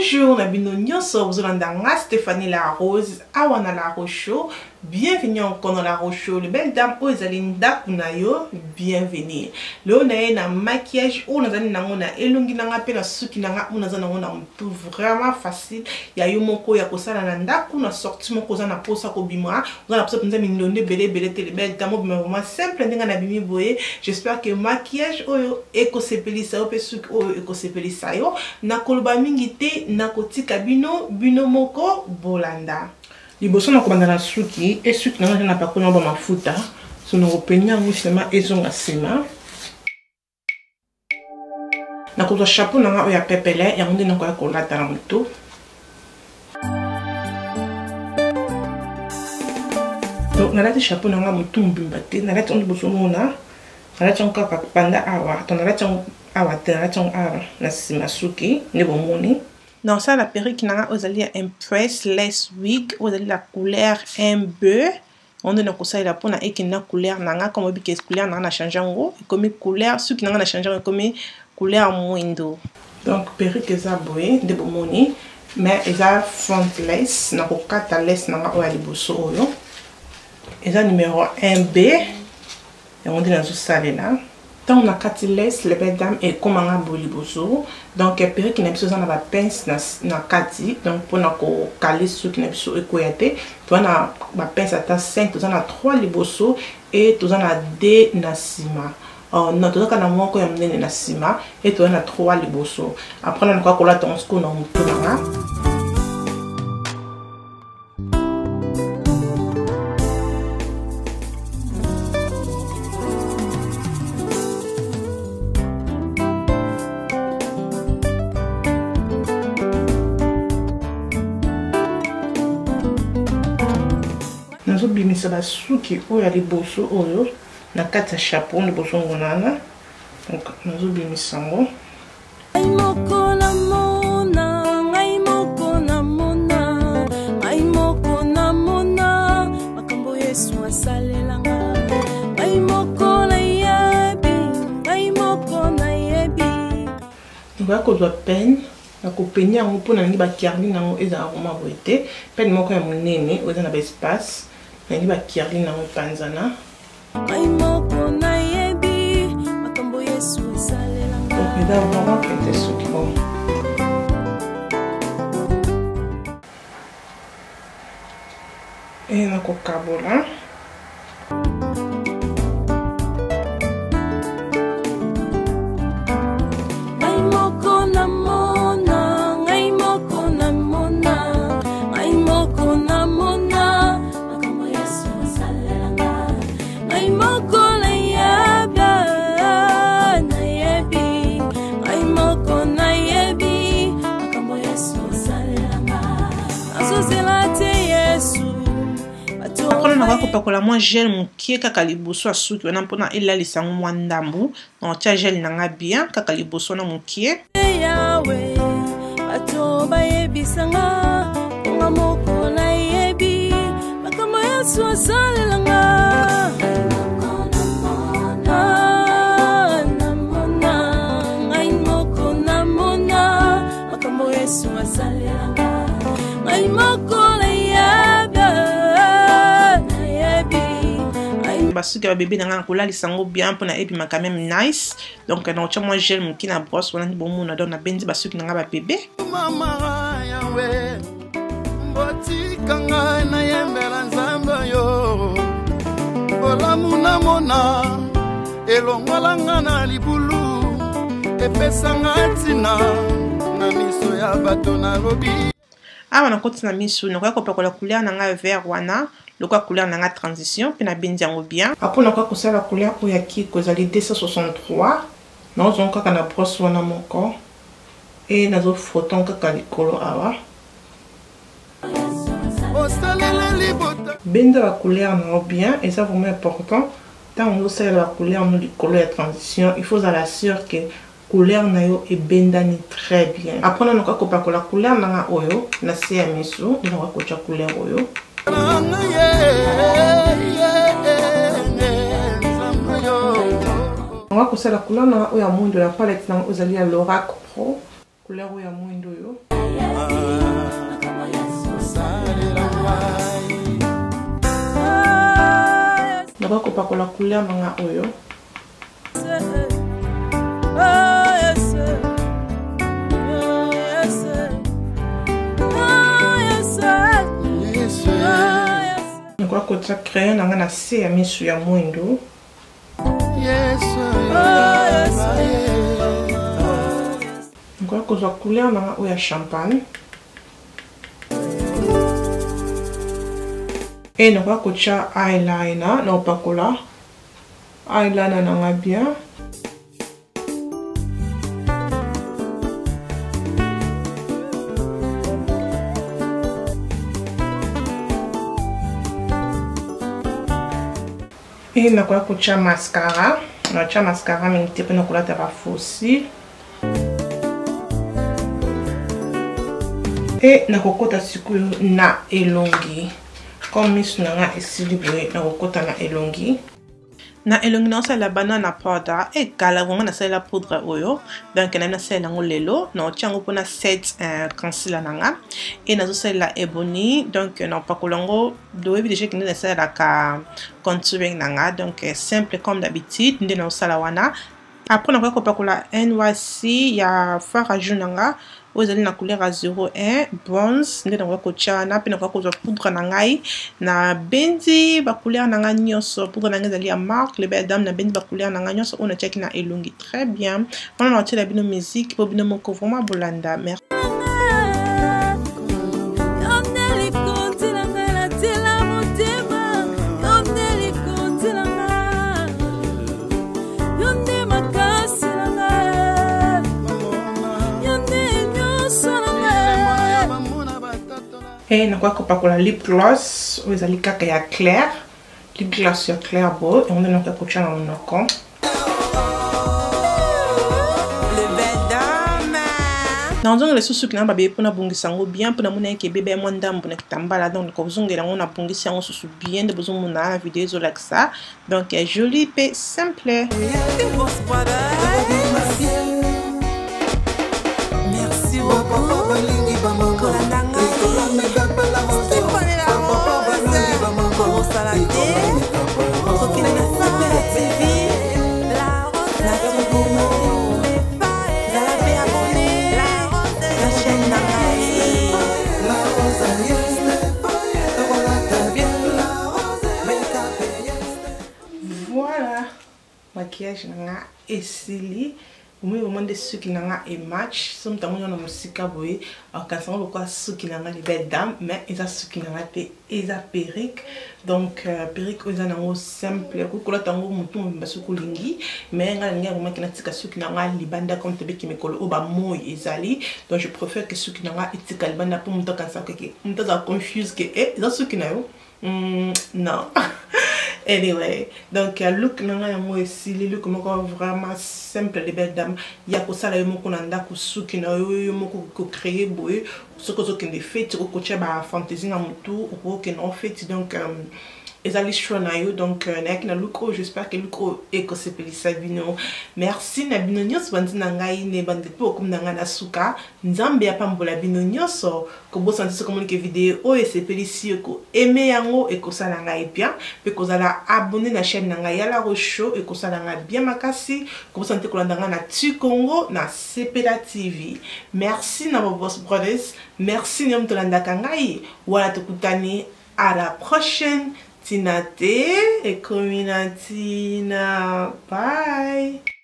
Bonjour, vous êtes Stéphanie La Rose, Awana La Rocho. Bienvenue encore dans La Rocho. Le belle dame Ozalinda Kunayo, bienvenue. Le nae na maquillage ou na zani nango na elongi nanga pe na suki nanga ou na zana na tout vraiment facile. Ya yo moko ya kosala na ndaku na sorti moko za na posa ko bimwa. Za na posa penza minonde belé tele belle dame vraiment simple ndinga na bimi boye. J'espère que maquillage oyo ekosepelisa yo pe suki oyo ekosepelisa yo na koloba mingi te na kotika bino moko bolanda. Liboso na komanda na suki e suki na pakona ba mafuta sono openya musema ezonga sima na kozwa chapeau na oya pepele ya nde na koya kolata na moto donc na lati chapeau na moto mbimba te na lati on liboso mona na lati on kaka panda awa to na lati awa te na lati on awa na sima suki ne bomoni. Dans ça, la perruque n'a pas Impress Less Wig, vous avez la couleur MB. On a ça la peau et qui n'a couleur n'a comme bi couleur n'a changé en gros, comme couleur ce qui n'a changé comme couleur moindo. Donc perruque ça boy de bomoni, mais ça front lace n'a pas quatre lace n'a pas liboso yo. Et ça numéro 1B. Et on dit dans ce salé là. On a 4 laisse les belles dames et comment on a boliboso donc perruque qui n'a pas besoin de pince na 4 donc pour na ko caler ce qui n'a pas besoin ekoyate tu as na ba pince à 5 tu as na 3 liboso et tu as na 2 na sima oh non tu as na moko ya mnene na sima et tu as na 3 liboso après on a ko la ton sko na mutu na Nous oublions ça va suki ou ya liboso oyo na kati ya chapeau liboso ngonana donc nous oublions ça ngo va ko doit peine na ko penya ngo pona ngi ba kiarli nango eza aroma boite peine moko ya monene oza na ba espace ngi ba kiarli nango panzana donc il va vraiment péter ce qui bon et na ko kabola pakola moi gel mukie kaka liboso asuki wana mpona elalisa mwa ndambu na tia gel nanga bien kaka liboso na mukie yawe bato bayebisanga nga moko na yebi makambo ya sosalelanga ngai moko na mona makambo ya sosalelanga ngai moko basuki ba bébé nanga kola lisango bien pona epi ma quand même nice donc na ocha moi gel muki na brosse wana bomu na don na benzi basuki nanga ba bébé mama yawe mboti kanga na yembela nzamba yo olamu na mona elongolanga na libulu epesanga tina na miso ya bato na lobi awa na koti na miso na kwa kopakola couleur nanga vert wana le quoi couleur nanga transition puis na benzi yango bien après na kwa kosala couleur oyo ya ki kozali 263 na ozonga kaka na brosse wana moko et nazo photon kaka likolo awa benza la couleur na bien et ça vraiment important tant on osala la couleur no likolo ya transition il faut la sûr que couleur na yo e bendani très bien après na kwa kopakola couleur nanga oyo na se ya miso na kwa kocha couleur oyo on va passer la couleur na oya mundo la palette na ozali ya Lorac Pro couleur oya mundo yo Nako kopakola couleur nanga oyo. Nako kotia crayon nanga na se ya misu ya mwindo. Nako kozwa couleur nanga oyo ya champagne. Et nako kotia eyeliner na opakola eyeliner nanga bien. Et nako kotia mascara. Na tia mascara mingi pe nako lata ba fossile. Et nako kota sikoyo na elongi. Comme misu nanga esili boye na kokota na elongi. Na elongi na osala banana powder et kala vraiment na sala poudre oyo. Donc na sala ngo lelo na otiango pona set concealer nanga et na sala ebony donc na pakolango doyebi déjà que na sala ka contouring nanga donc simple comme d'habitude ndé na sala wana. Après na ko pakola NYC ya fard à joues nanga. Vous allez na couleur à 01 bronze ndé na ko tchana pe na ko poudre na ngai na bendi ba couleur na nga nyonso poudre na ngai zali ya marque le belle dame na bendi ba couleur na nga nyonso on a check na elongi très bien on a tiré la bino musique pour bino moko vraiment bolanda merci. Et na kwa kopakola lip gloss vous allez kaka ya clair lip gloss ya clair beau et on a donc kocha na monoko dans un les sous na babe pona bongisa ngo bien pona mona ke bebe mo ndambo na kitambala donc ko zongela ngona bongisa ngo sous bien de besoin mona vidéo zo like ça donc joli pe simple. Merci beaucoup. Voilà, maquillage nanga esili. Vous vraiment des ceux qui n'ont pas un match, sont notamment dans la musique boy, alors quand on voit ceux qui n'ont pas les belles dames, mais ils ont ceux qui n'ont pas des perruques, donc perruque ils ont simple, quand on a un mouton basso kulingi, mais on a un moment qui n'a pas ceux qui n'ont pas les bandes comme tebe qui me colle au bas moi ezali, donc je préfère que ceux qui n'ont pas les bandes pour monter comme ça que monter ça confuse que ils ont ceux qui n'ont non. Anyway, donc look nanga yango esili look moko vraiment simple de belle dame ya ko sala yo moko na ndako suki na yo moko ko créer boye ce que zo kende fête ko tcha ba fantaisie na mutu ko ke no fête donc ezali choix na yo donc na look j'espère que look e ko sepelisa bino merci na bino nyos bandi na ngai ne bandi po comme nanga na suka nzambe ya pambola bino nyoso ko bo santi comme que vidéo o e sepelisi ko aimer yango e ko sala ngai bien pe ko zala abonner na chaîne na ngai ya la rocho e ko sala ngai bien makasi ko bo santi ko landa na tu Congo na Sepela TV merci na boss brothers merci nyom to landa kangai wala tukutani à la prochaine Tinate et Kominatina. Bye.